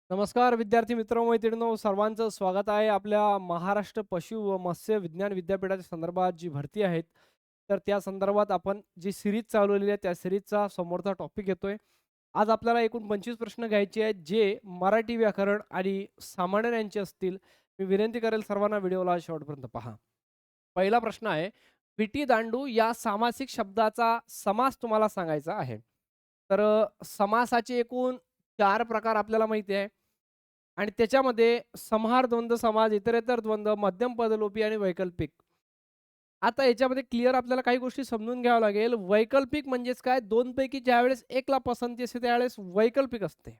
नमस्कार विद्यार्थी मित्र मैत्रिणींनो, सर्वांचं स्वागत आहे आपल्या महाराष्ट्र पशु व मत्स्य विज्ञान विद्यापीठाच्या संदर्भात जी भरती आहेत. तर त्या संदर्भात आपण जी सिरीज चालवलेली आहे त्या सिरीजचा समोरचा टॉपिक घेतोय. आज आपल्याला एकूण 25 प्रश्न घ्यायचे आहेत जे मराठी व्याकरण आणि सामान्य यांचे असतील. मी विनंती करेल सर्वांना व्हिडिओला शेवटपर्यंत पहा. पहिला प्रश्न आहे, विटी दांडू या सामासिक शब्दाचा समास तुम्हाला सांगायचा आहे. तर समासाचे एकूण 4 प्रकार आपल्याला माहिती आहे आणि त्याच्यामध्ये संहार द्वंद्व समास, इतरेतर द्वंद्व, मध्यम पदलोपी आणि वैकल्पिक. आता याच्यामध्ये क्लिअर आपल्याला काही गोष्टी समजून घ्याव्या लागेल. वैकल्पिक म्हणजेच काय? 2 पैकी ज्यावेळेस एकला पसंती असते त्यावेळेस वैकल्पिक असते.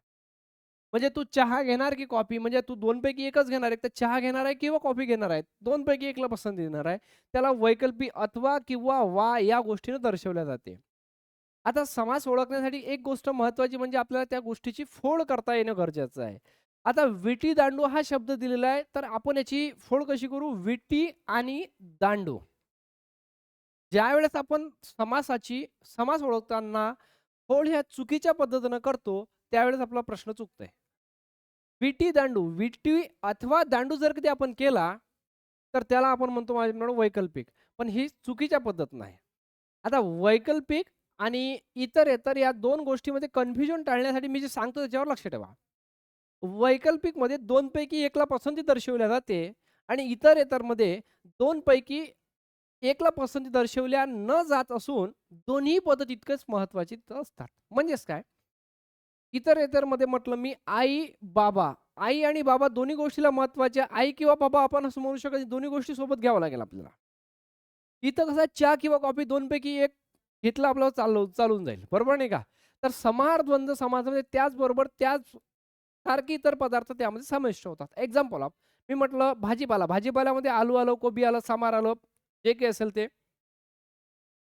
म्हणजे तू चहा घेणार की कॉफी? म्हणजे तू 2 पैकी एकच घेणार आहे. तर चहा घेणार आहे किंवा कॉफी घेणार आहे. 2 पैकी एकला पसंती देणार आहे. त्याला वैकल्पिक अथवा किंवा वा या गोष्टीने दर्शवल्या जाते. आता समास ओळखण्यासाठी एक गोष्ट महत्त्वाची म्हणजे आपल्याला त्या गोष्टीची फोड करता येणं गरजेचं आहे. आता विटी दांडू हा शब्द दिलेला आहे, तर आपण याची फोड कशी करू? विटी आणि दांडू. ज्यावेळेस आपण समास ओळखताना फोड ह्या चुकीच्या पद्धतीनं करतो, त्यावेळेस आपला प्रश्न चुकतोय. विटी दांडू, विटी अथवा दांडू जर कधी आपण केला, तर त्याला आपण म्हणतो माझ्याकडे वैकल्पिक. पण ही चुकीच्या पद्धत नाही. आता वैकल्पिक आणि इतर या 2 गोष्टीमध्ये कन्फ्युजन टाळण्यासाठी मी जे सांगतो त्याच्यावर लक्ष ठेवा. वैकल्पिकमध्ये 2 पैकी एकला पसंती दर्शवल्या जाते आणि इतरमध्ये 2 पैकी एकला पसंती दर्शवल्या न जात असून दोन्ही पद तितकेच महत्त्वाची असतात. म्हणजेच काय? इतरमध्ये म्हटलं मी आई, बाबा. आई आणि बाबा दोन्ही गोष्टीला महत्त्वाच्या. आई किंवा बाबा आपण असं म्हणू शकत नाही, दोन्ही गोष्टी सोबत घ्यावं लागेल आपल्याला. इथं कसं चहा किंवा कॉफी 2 पैकी एक घेतलं आपलं चालून जाईल. बरोबर नाही का? तर समाहार द्वंद्व समासामध्ये त्याचबरोबर त्याच सारखे इतर पदार्थ त्यामध्ये समाविष्ट होतात. एक्झाम्पल ऑफ मी म्हटलं भाजीपाला. भाजीपाल्यामध्ये आलू आलं, कोबी आलं, सांबार आलं, जे काही असेल ते.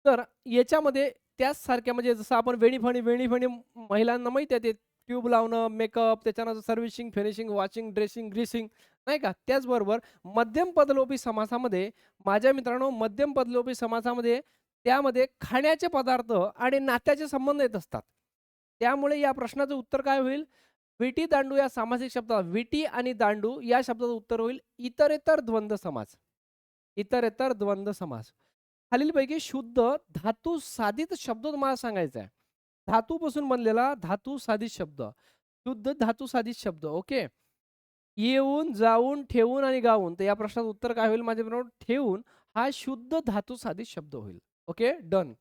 तर याच्यामध्ये त्याच सारख्या म्हणजे जसं आपण वेणी-फणी महिलांना माहिती आहे ते ट्यूब लावणं, मेकअप, त्याच्यानंतर servicing, finishing, washing, dressing, greasing नाही का? त्याचबरोबर मध्यम पदलोपी समासामध्ये माझ्या मित्रांनो मध्यम पदलोपी समासामध्ये त्यामध्ये खाण्याचे पदार्थ आणि नात्याचे संबंध येत असतात. त्यामुळे या प्रश्नाचं उत्तर काय होईल? विटी दांडू या सामासिक शब्दाला विटी आणि दांडू या शब्दाचं उत्तर होईल इतरेतर द्वंद्व समास. इतरेतर द्वंद्व समास. खालीलपैकी शुद्ध धातू साधित शब्द तुम्हाला सांगायचा आहे. धातूपासून बनलेला धातू साधित शब्द. शुद्ध धातू साधित शब्द. ओके. येऊन, जाऊन, ठेवून आणि गाऊन. तर या प्रश्नाचं उत्तर काय होईल माझ्याबरोबर? ठेवून हा शुद्ध धातू साधित शब्द होईल. ओके. डन.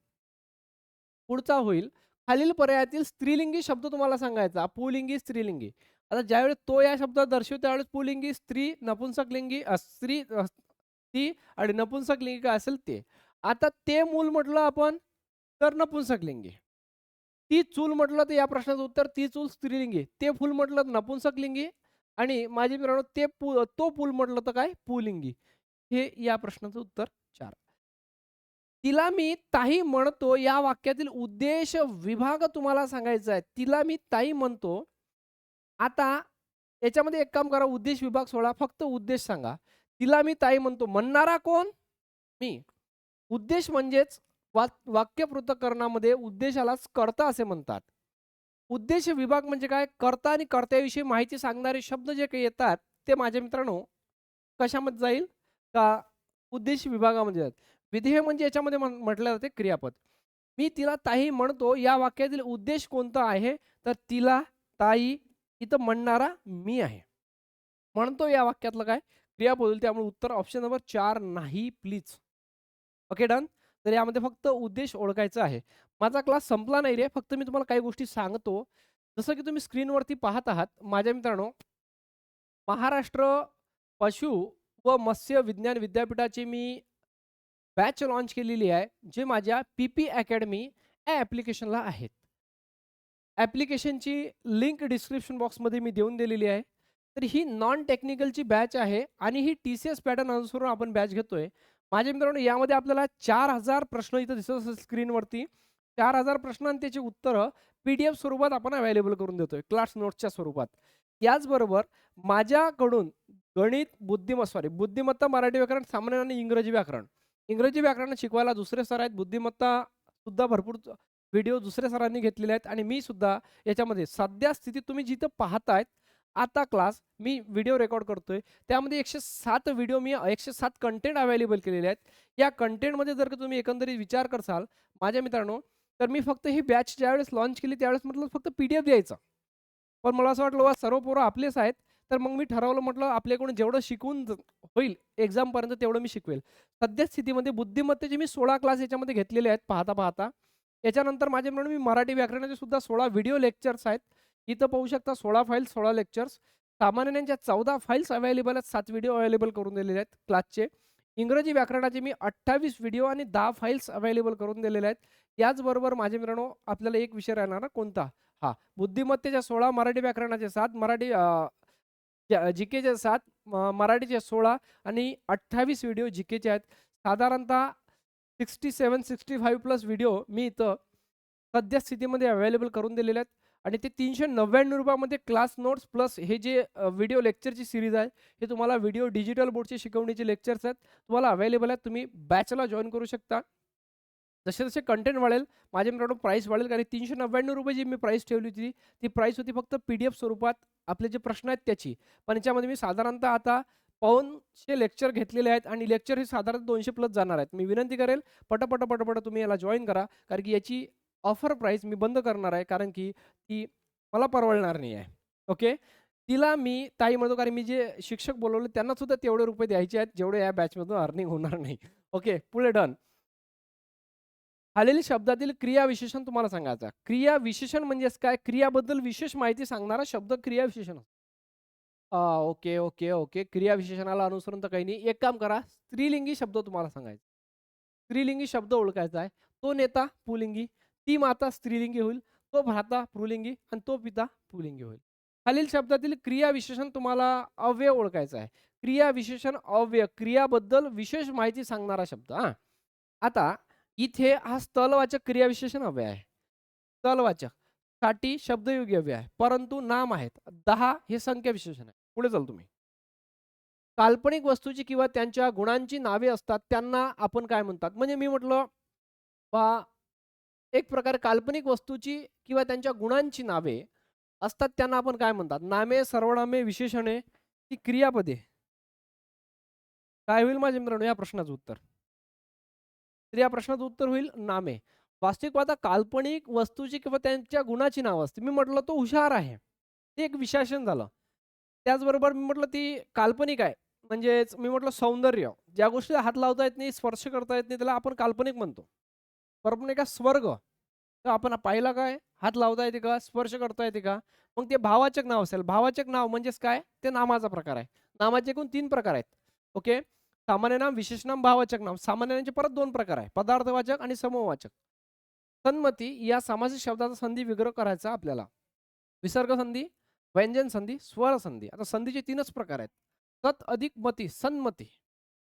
पुढचा होईल खालील पर्यायातील स्त्रीलिंगी शब्द तुम्हाला सांगायचा. पुल्लिंगी, स्त्रीलिंगी. आता ज्यावेळेस तो या शब्दात दर्शवतो त्यावेळेस पुल्लिंगी, स्त्री, नपुंसकलिंगी, स्त्री ती आणि नपुंसकलिंगी काय असेल ते. आता ते मूल म्हटलं आपण तर नपुंसकलिंगी. ती चूल म्हटलं तर या प्रश्नाचं उत्तर ती चूल स्त्रीलिंगी. ते फूल म्हटलं तर नपुंसकलिंगी आणि माझे मित्रांनो तो पूल म्हटलं तर काय पुल्लिंगी. हे या प्रश्नाचं उत्तर 4. तिला मी ताई म्हणतो या वाक्यातील उद्देश विभाग तुम्हाला सांगायचा आहे. तिला मी ताई म्हणतो. आता याच्यामध्ये एक काम करा, उद्देश विभाग सोडा. फक्त उद्देश सांगा. तिला मी ताई म्हणतो. म्हणणारा कोण? मी. उद्देश म्हणजेच वाक्य पृथक्करणामध्ये उद्देशालाच कर्ता असे म्हणतात. उद्देश विभाग म्हणजे काय? कर्ता आणि कर्त्याविषयी माहिती सांगणारे शब्द जे काही येतात, ते माझ्या मित्रांनो कशामध्ये जाईल? का उद्देश विभागामध्ये जाईल. विधेय म्हणजे याच्यामध्ये म्हटलं जाते क्रियापद. मी तिला ताई म्हणतो या वाक्यातील उद्देश कोणता आहे? तर तिला ताई इथं म्हणणारा मी आहे. म्हणतो या वाक्यातलं काय? क्रियापद होईल. त्यामुळे उत्तर ऑप्शन नंबर 4 नाही प्लीज. Okay done. तर यामध्ये फक्त उद्देश ओळखायचा आहे. माझा क्लास संपला नाही रे. फक्त मी तुम्हाला काही गोष्टी सांगतो. जसं की तुम्ही स्क्रीनवरती पाहत आहात माझ्या मित्रांनो, महाराष्ट्र पशु व मत्स्य विज्ञान विद्यापीठाची मी बॅच लॉन्च केलेली आहे, जे माझ्या पी-पी अकॅडमी या ॲप्लिकेशनला आहेत. ॲप्लिकेशनची लिंक डिस्क्रिप्शन बॉक्समध्ये मी देऊन दिलेली आहे. तर ही नॉन टेक्निकलची बॅच आहे आणि ही टी-सी-एस पॅटर्न अनुसरून आपण बॅच घेतोय. माझ्या मित्रांनो यामध्ये आपल्याला 4000 प्रश्न इथं दिसत असेल स्क्रीनवरती. 4000 प्रश्न आणि त्याची उत्तरं पी-डी-एफ स्वरूपात आपण अवेलेबल करून देतोय, क्लास नोट्सच्या स्वरूपात. याचबरोबर माझ्याकडून गणित, बुद्धिमत्ता, मराठी व्याकरण, सामान्य आणि इंग्रजी व्याकरण. इंग्रजी व्याकरण शिकवायला दुसरे सर आहेत. बुद्धिमत्ता सुद्धा भरपूर व्हिडिओ दुसऱ्या सरांनी घेतलेले आहेत आणि मी सुद्धा याच्यामध्ये सध्या स्थितीत तुम्ही जिथं पाहताय आता क्लास मी व्हिडिओ रेकॉर्ड करतोय. त्यामध्ये 107 व्हिडिओ मी 107 कंटेंट अवेलेबल केलेले आहेत. या कंटेंटमध्ये जर का तुम्ही एकंदरीत विचार करसाल माझ्या मित्रांनो, तर मी फक्त ही बॅच ज्यावेळेस लॉन्च केली त्यावेळेस म्हटलं फक्त पी-डी-एफ द्यायचा. पण मला असं वाटलं सर्व पोरं आपलेच आहेत. तर मग मी ठरवलं म्हटलं आपल्याकडून जेवढं शिकून होईल एक्झामपर्यंत तेवढं मी शिकवेल. सध्या स्थितीमध्ये बुद्धिमत्तेचे मी 16 क्लास याच्यामध्ये घेतलेले आहेत पाहता-पाहता. याच्यानंतर माझे म्हणून मी मराठी व्याकरणाचे सुद्धा 16 व्हिडिओ लेक्चर्स आहेत. इथं पाहू शकता 16 फाइल्स 16 लेक्चर्स. सामान्य ज्ञानच्या 14 फाइल्स अवेलेबल आहेत. 7 व्हिडिओ अवेलेबल करून दिलेले आहेत क्लासचे. इंग्रजी व्याकरणाचे मी 28 व्हिडिओ आणि 10 फाइल्स अवेलेबल करून दिलेले आहेत. याचबरोबर माझे मित्रांनो आपल्याला एक विषय राहणार कोणता? हां, बुद्धिमत्तेच्या 16, मराठी व्याकरणाचे 7, मराठी जी-केचे 7, मराठीचे 16 आणि 28 व्हिडिओ जी-केचे आहेत. साधारणतः 67-65 प्लस व्हिडिओ मी इथं सध्या स्थितीमध्ये अवेलेबल करून दिलेले आहेत आणि ते ₹399 क्लास नोट्स प्लस हे जे व्हिडिओ लेक्चरची सीरीज आहे, हे तुम्हाला व्हिडिओ डिजिटल बोर्डचे शिकवणीचे लेक्चर्स आहेत. तुम्हाला अवेलेबल आहेत. तुम्ही बॅचला जॉइन करू शकता. जसे-जसे कंटेंट वाढेल, माझ्या मित्रांनो प्राईस वाढेल कारण ₹399 जी मी प्राईस ठेवली होती, ती प्राईस होती फक्त पी-डी-एफ स्वरूपात आपले जे प्रश्न आहेत त्याची. पण याच्यामध्ये मी साधारणतः आता पाऊणशे लेक्चर घेतलेले आहेत आणि लेक्चर हे साधारण 200 प्लस जाणार आहेत. मी विनंती करेल पटापट तुम्ही याला जॉइन करा. कारण की याची ऑफर प्राईस मी बंद करणार आहे कारण की ती मला परवडणार नाही आहे. ओके. तिला मी ताई म्हणतो कारण मी जे शिक्षक बोलवले त्यांना सुद्धा तेवढे रुपये द्यायचे आहेत जेवढे या बॅचमधून अर्निंग होणार नाही. ओके. पुढे डन. खालील शब्दातील क्रियाविशेषण तुम्हाला सांगायचं. क्रियाविशेषण म्हणजेच काय? क्रियाबद्दल विशेष माहिती सांगणारा शब्द क्रियाविशेषण असतो. ओके. क्रियाविशेषणाला अनुसरून तर काही नाही. एक काम करा, स्त्रीलिंगी शब्द तुम्हाला सांगायचा. स्त्रीलिंगी शब्द ओळखायचा आहे. तो नेता पुल्लिंगी, ती माता स्त्रीलिंगी होईल, तो भ्राता पुल्लिंगी आणि तो पिता पुल्लिंगी होईल. खालील शब्दातील क्रियाविशेषण तुम्हाला अव्यय ओळखायचा आहे. क्रियाविशेषण अव्यय, क्रियाबद्दल विशेष माहिती सांगणारा शब्द. आता इथे हा स्थलवाचक क्रियाविशेषण अव्यय आहे. स्थलवाचक साठी शब्दयोगी अव्यय आहे. परंतु नाम आहेत. 10 हे संख्या विशेषण आहे. पुढे चल तुम्ही. काल्पनिक वस्तूची किंवा त्यांच्या गुणांची नावे असतात त्यांना आपण काय म्हणतात? म्हणजे मी म्हटलं पहा एक प्रकारे काल्पनिक वस्तूची किंवा त्यांच्या गुणांची नावे असतात त्यांना आपण काय म्हणतात? नामे, सर्वनामे, विशेषणे की क्रियापदे? काय होईल माझ्या मित्रांनो या प्रश्नाचं उत्तर? तर या प्रश्नाचं उत्तर होईल नामे. वास्तविक पाहता काल्पनिक वस्तूची किंवा त्यांच्या गुणाची नावं असते. मी म्हटलं तो हुशार आहे. ते एक विशेषण झालं. त्याचबरोबर मी म्हटलं ती काल्पनिक आहे. म्हणजेच मी म्हटलं सौंदर्य. ज्या गोष्टीला हात लावता येत नाही, स्पर्श करता येत नाही त्याला आपण काल्पनिक म्हणतो. बरोबर नाही का? स्वर्ग. तर आपण पाहिला काय? हात लावता येते का? स्पर्श करता येते का? मग ते भावाचक नाव असेल. भावाचक नाव म्हणजेच काय? ते नामाचा प्रकार आहे. नामाचे एकूण 3 प्रकार आहेत. ओके. सामान्य नाम, विशेष नाम, भाववाचक नाम. सामान्य नामाचे परत 2 प्रकार आहे. पदार्थवाचक आणि समूहवाचक. सन्मती या समासिक शब्दाचा संधी विग्रह करायचा आपल्याला. विसर्ग संधी, व्यंजन संधी, स्वर संधी. आता संधीचे 3च प्रकार आहेत. तत अधिक मती, सन्मती.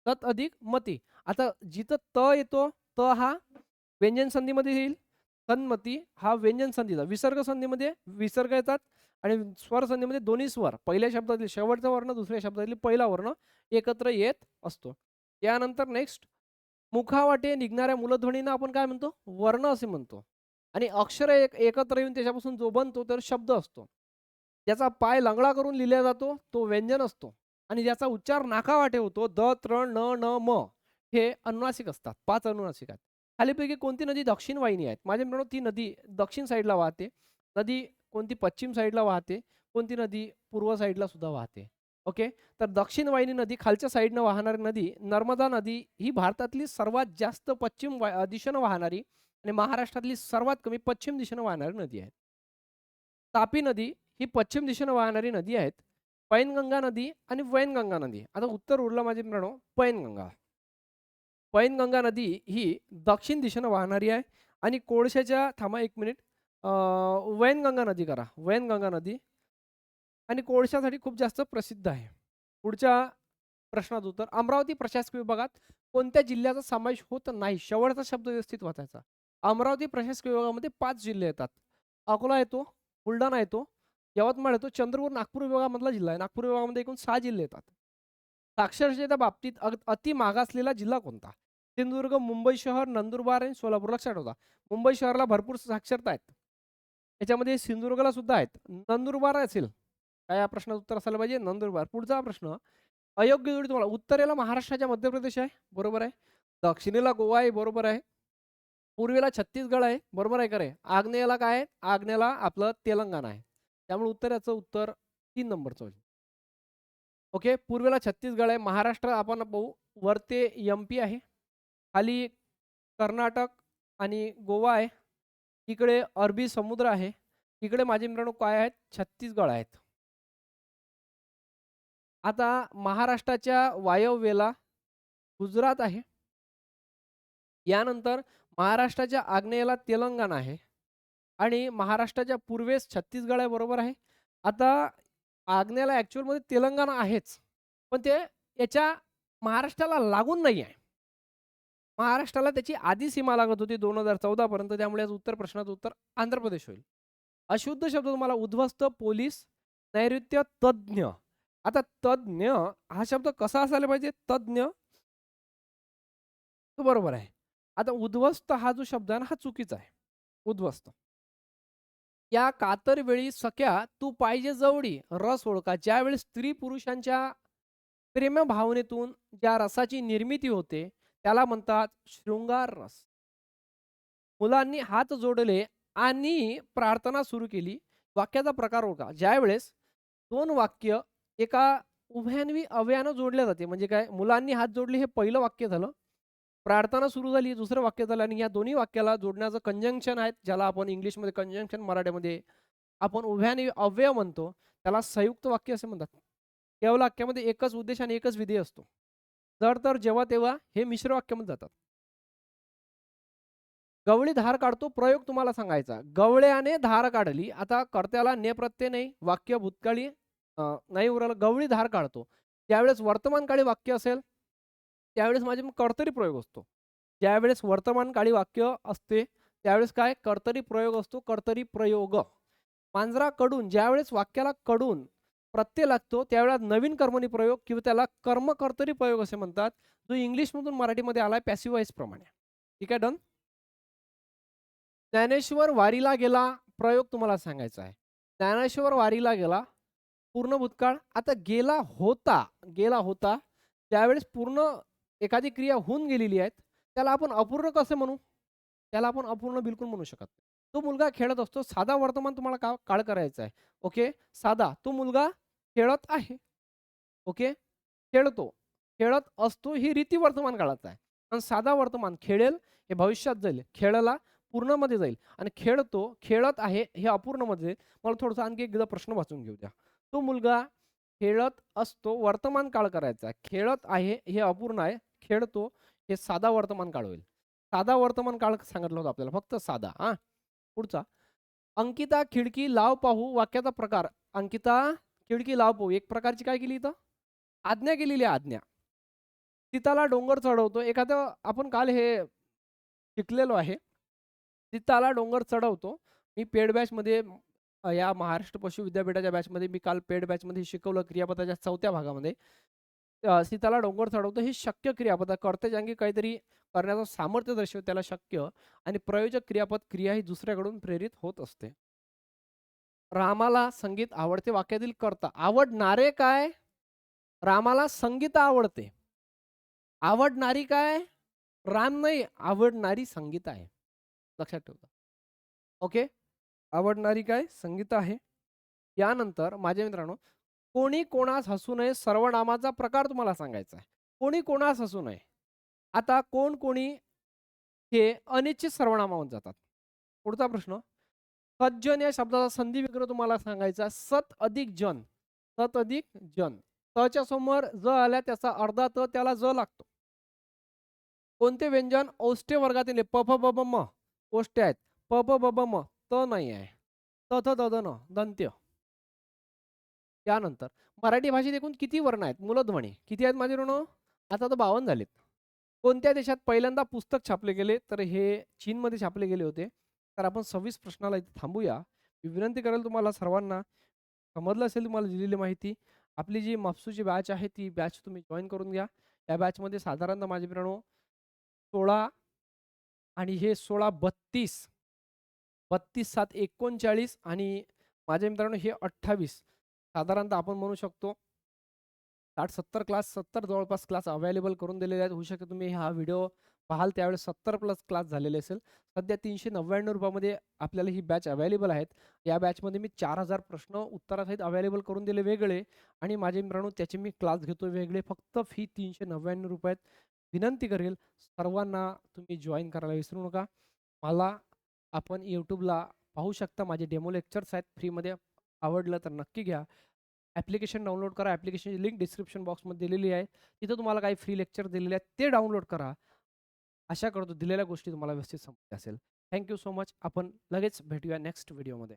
तत अधिक मती. आता जिथं त येतो, त हा व्यंजन संधीमध्ये येईल. सन्मती हा व्यंजन संधीचा. विसर्ग संधीमध्ये विसर्ग येतात आणि स्वर संधीमध्ये दोन्ही स्वर. पहिल्या शब्दातील शेवटचा वर्ण, दुसऱ्या शब्दातील पहिला वर्ण एकत्र येत असतो. यानंतर नेक्स्ट मुखावाटे निघणाऱ्या मूलध्वनींना आपण काय म्हणतो? वर्ण असे म्हणतो. आणि अक्षर एकत्र येऊन त्याच्यापासून जो बनतो तर शब्द असतो. ज्याचा पाय लंगडा करून लिहिला जातो तो व्यंजन असतो आणि ज्याचा उच्चार नाकावाटे होतो द, त्र, न, न, म हे अनुनासिक असतात. 5 अनुनासिक आहेत. खालीपैकी कोणती नदी दक्षिण वाहिनी आहेत? माझ्या मित्रांनो ती नदी दक्षिण साईडला वाहते. नदी कोणती पश्चिम साईडला वाहते, कोणती नदी पूर्व साईडला सुद्धा वाहते. ओके. तर दक्षिण वाहिनी नदी खालच्या साईडनं वाहणारी नदी नर्मदा नदी ही भारतातली सर्वात जास्त पश्चिम दिशेनं वाहणारी आणि महाराष्ट्रातली सर्वात कमी पश्चिम दिशेनं वाहणारी नदी आहे. तापी नदी ही पश्चिम दिशेनं वाहणारी नदी आहे. पैनगंगा नदी आणि वैनगंगा नदी. आता उत्तर उरलं माझे मित्रांनो पैनगंगा. पैनगंगा नदी ही दक्षिण दिशेनं वाहणारी आहे आणि कोळशाच्या थांबा 1 मिनिट वैनगंगा नदी करा. वैनगंगा नदी आणि कोळशासाठी खूप जास्त प्रसिद्ध आहे. पुढच्या प्रश्नाचं उत्तर अमरावती प्रशासकीय विभागात कोणत्या जिल्ह्याचा समावेश होत नाही? शेवटचा शब्द व्यवस्थित वाचायचा. अमरावती प्रशासकीय विभागामध्ये 5 जिल्हे येतात. अकोला येतो, बुलढाणा येतो, यवतमाळ येतो, चंद्रपूर नागपूर विभागामधला जिल्हा आहे. नागपूर विभागामध्ये एकूण 6 जिल्हे येतात. साक्षरतेच्या बाबतीत अति मागासलेला जिल्हा कोणता? सिंधुदुर्ग, मुंबई शहर, नंदुरबार आणि सोलापूर. लक्षात ठेवा. मुंबई शहराला भरपूर साक्षरता आहेत. याच्यामध्ये सिंधुदुर्गला सुद्धा आहेत. नंदुरबार असेल काय या प्रश्नाचं उत्तर असायला पाहिजे? नंदुरबार. पुढचा प्रश्न. अयोग्य जोडी तुम्हाला उत्तरेला महाराष्ट्राच्या मध्य प्रदेश आहे, बरोबर आहे. दक्षिणेला गोवा आहे, बरोबर आहे. पूर्वेला छत्तीसगड आहे, बरोबर आहे का रे? आग्नेयेला काय आहे? आग्नेयेला आपलं तेलंगणा आहे. त्यामुळे उत्तराचं उत्तर 3 नंबरचं होईल. ओके. पूर्वेला छत्तीसगड आहे. महाराष्ट्र आपण पाहू वरते एम-पी आहे. खाली कर्नाटक आणि गोवा आहे. इकडे अरबी समुद्र आहे. इकडे माझे मित्रांनो काय आहेत? छत्तीसगड आहेत. आता महाराष्ट्राच्या वायव्येला गुजरात आहे. यानंतर महाराष्ट्राच्या आग्नेयेला तेलंगणा आहे आणि महाराष्ट्राच्या पूर्वेस छत्तीसगड आहे, बरोबर आहे. आता आग्नेयेला ॲक्चुअलमध्ये तेलंगणा आहेच, पण ते याच्या महाराष्ट्राला लागून नाही आहे. महाराष्ट्राला त्याची आधी सीमा लागत होती 2014 पर्यंत. त्यामुळे आज उत्तर प्रश्नाचं उत्तर आंध्र प्रदेश होईल. अशुद्ध शब्द तुम्हाला उद्ध्वस्त, पोलीस, नैऋत्य, तज्ञ. आता तज्ञ हा शब्द कसा असायला पाहिजे? तज्ञ तो बरोबर आहे. आता उद्ध्वस्त हा जो शब्द आहे ना, हा चुकीचा आहे. उद्ध्वस्त. या कातर वेळी सख्या तू पाहिजे जवळी रस ओळखा. ज्यावेळेस स्त्री पुरुषांच्या प्रेम भावनेतून ज्या रसाची निर्मिती होते त्याला म्हणतात शृंगार रस. मुलांनी हात जोडले आणि प्रार्थना सुरू केली. वाक्याचा प्रकार ओळखा. ज्यावेळेस 2 वाक्य एका उभयान्वी अव्ययानं जोडल्या जाते. म्हणजे काय? मुलांनी हात जोडले हे पहिलं वाक्य झालं. प्रार्थना सुरू झाली दुसरं वाक्य झालं आणि या दोन्ही वाक्याला जोडण्याचं कंजंक्शन आहेत, ज्याला आपण इंग्लिशमध्ये कंजंक्शन, मराठीमध्ये आपण उभयान्वी अव्यय म्हणतो. त्याला संयुक्त वाक्य असे म्हणतात. केवळ वाक्यामध्ये एकच उद्देश आणि एकच विधेय असतो. जर तर जेव्हा तेव्हा हे मिश्र वाक्यामध्ये जातात. गवळी धार काढतो प्रयोग तुम्हाला सांगायचा. गवळ्याने धार काढली. आता कर्त्याला ने प्रत्यय नाही. वाक्य भूतकाळी नाही उरलं. गवळी धार काढतो. ज्यावेळेस वर्तमानकाळी वाक्य असेल त्यावेळेस माझे कर्तरी प्रयोग असतो. ज्यावेळेस वर्तमानकाळी वाक्य असते त्यावेळेस काय? कर्तरी प्रयोग असतो. कर्तरी प्रयोग. मांजराकडून ज्यावेळेस वाक्याला कडून प्रत्यय लागतो त्यावेळेला नवीन कर्मणी प्रयोग किंवा त्याला कर्मकर्तरी प्रयोग असे म्हणतात, जो इंग्लिशमधून मराठीमध्ये आलाय पॅसिव्ह वॉइस प्रमाणे. ठीक आहे, डन. ज्ञानेश्वर वारीला गेला प्रयोग तुम्हाला सांगायचा आहे. ज्ञानेश्वर वारीला गेला पूर्ण भूतकाळ. आता गेला होता त्यावेळेस पूर्ण एखादी क्रिया होऊन गेलेली आहे त्याला आपण अपूर्ण कसं म्हणू? त्याला आपण अपूर्ण बिलकुल म्हणू शकत नाही. तो मुलगा खेळत असतो. साधा वर्तमान तुम्हाला काळ करायचा आहे. ओके. साधा तो मुलगा खेळत आहे. ओके. खेळतो. खेळत असतो ही रीती वर्तमान काळात आहे. आणि साधा वर्तमान खेळेल हे भविष्यात जाईल. खेळला पूर्णमध्ये जाईल आणि खेळतो, खेळत आहे हे अपूर्णमध्ये जाईल. मला थोडंसं आणखी एकदा प्रश्न वाचून घेऊ द्या. तो मुलगा खेळत असतो वर्तमान काळ करायचा आहे. खेळत आहे हे अपूर्ण आहे. खेळतो हे साधा वर्तमान काळ होईल. साधा वर्तमान काळ सांगितलं होतं आपल्याला फक्त साधा. हां. पुढचा. अंकिता खिडकी लाव पाहू वाक्याचा प्रकार. अंकिता खिडकी लाव पाहू एक प्रकारची काय केली इथं? आज्ञा केलेली आहे आज्ञा. सीताला डोंगर चढवतो. एखादं आपण काल हे शिकलेलो आहे. सीताला डोंगर चढवतो. मी पेड बॅचमध्ये या महाराष्ट्र पशु विद्यापीठाच्या बॅचमध्ये मी काल पेड बॅचमध्ये शिकवलं क्रियापदाच्या 4थ्या भागामध्ये. सीताला डोंगर चढवतो ही शक्य क्रियापद कर्तेजांगी काहीतरी करण्याचं सामर्थ्य दर्शवते त्याला शक्य आणि प्रयोजक क्रियापद क्रिया ही दुसऱ्याकडून प्रेरित होत असते. रामाला संगीत आवडते वाक्यातील कर्ता. आवडणारे काय? रामाला संगीत आवडते. आवडणारी काय? राम नाही, आवडणारी संगीता आहे. लक्षात ठेवा. ओके. आवडणारी काय? संगीता आहे. यानंतर माझ्या मित्रांनो कोणी कोणास हसू नये सर्वनामाचा प्रकार तुम्हाला सांगायचा आहे. कोणी कोणास हसू नये. आता कोण कोणी हे अनिश्चित सर्वनामावर जातात. पुढचा प्रश्न. सज्जन या शब्दाचा संधी विग्रह तुम्हाला सांगायचा. सत अधिक जन. सत अधिक जन. तच्या समोर ज आल्या त्याचा अर्धा त त्याला ज लागतो. कोणते व्यंजन औष्ठ्य वर्गातील प फ ब ब म औष्ठ्य आहेत. प प ब ब म त नाही आहे. त थ द द न दंत्य. त्यानंतर मराठी भाषेत एकूण किती वर्ण आहेत? मूलध्वनी किती आहेत माझे ऋण? आता तर 52 झालेत. कोणत्या देशात पहिल्यांदा पुस्तक छापले गेले? तर हे चीनमध्ये छापले गेले होते. तर आपण 26 प्रश्नाला इथे थांबूया. मी विनंती करेल तुम्हाला सर्वांना समजलं असेल तुम्हाला दिलेली माहिती. आपली जी मफसूची बॅच आहे ती बॅच तुम्ही जॉइन करून घ्या. या बॅचमध्ये साधारणतः माझे मित्रांनो 16 आणि हे 16 32 32 7 39 आणि माझ्या मित्रांनो हे 28 साधारणतः आपण म्हणू शकतो 60-70 क्लास 70 जवळपास क्लास अवेलेबल करून दिलेले आहेत. होऊ शकतं तुम्ही हा व्हिडिओ पाहाल त्यावेळेस 70 प्लस क्लास झालेले असेल. सध्या ₹399 आपल्याला ही बॅच अवेलेबल आहेत. या बॅचमध्ये मी 4000 प्रश्न उत्तरासहित अवेलेबल करून दिले वेगळे आणि माझे मित्रांनो त्याचे मी क्लास घेतो वेगळे. फक्त फी ₹399 विनंती करेल सर्वांना तुम्ही जॉइन करायला विसरू नका. मला आपण YouTubeला पाहू शकता माझे डेमो लेक्चर्स आहेत फ्रीमध्ये. आवडलं तर नक्की घ्या. ॲप्लिकेशन डाउनलोड करा. ॲप्लिकेशनची लिंक डिस्क्रिप्शन बॉक्समध्ये दिलेली आहे. तिथं तुम्हाला काही फ्री लेक्चर दिलेले आहेत ते डाउनलोड करा. आशा करतो दिलेल्या गोष्टी तुम्हाला व्यवस्थित समजल्या असेल. Thank you so much. आपण लगेच भेटूया नेक्स्ट व्हिडिओमध्ये.